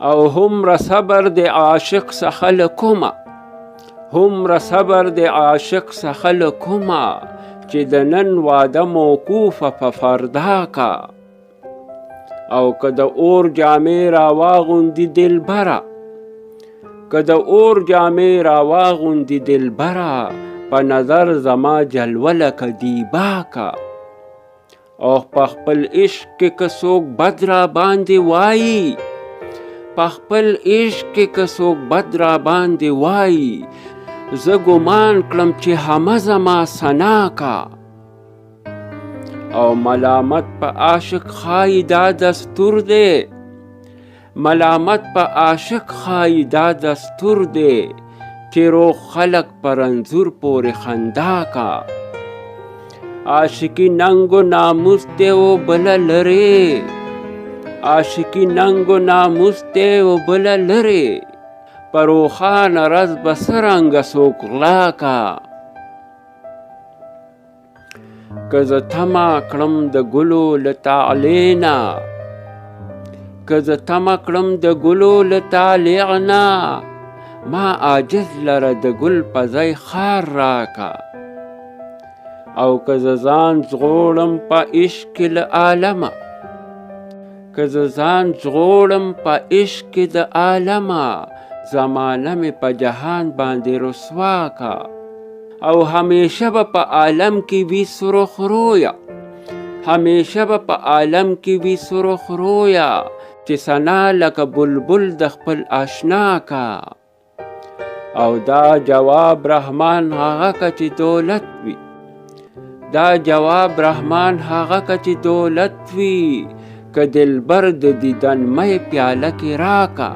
او هومره صبر د عاشق څخه له کومه، هومره صبر د عاشق څخه له کومه، چې د نن واده موقوفه په فردا کا. او که د اور جامې راواغوندي دلبره، که د اور جامې راواغوندي دلبره، په نظر زما جلوه لکه دیبا کا. او په خپل عشق کې که څوک بد را باندې وایي، په خپل عشق کې که څوک بد را باندې وایي، زه ګمان کړم چې همه زما ثنا کا. او ملامت په عاشق ښایي دا دستور دی، ملامت په عاشق ښایي دا دستور دی، چې روغ خلق په رنځور پورې خندا کا. عاشقي ننګ و ناموس دی و بله لرې، عاشقي ننګ و ناموس دی و بله لرې، په روښانه ورځ به څرنګه څوک غلا کا. که زه تمه کړم د ګلو له تعلې نه، که زه تمه کړم د ګلو له طالع نه، ما عاجز لره د ګل په ځای خار راکه. او که زه ځان ژغورم په عشق کې له عالمه، که زه ځان ژغورم په عشق کې د عالمه، زمانه مې په جهان باندې رسوا کا. او همیشه به په عالم کې وي سرخ رویه، همیشه به په عالم کې وي سرخ رویه، چې ثنا لکه بلبل د خپل آشنا کا. او دا جواب رحمان هغه که چې دولت وي، دا جواب رحمان هغه که چې دولت وي، که دلبر د دیدن مې پیاله کې راکا.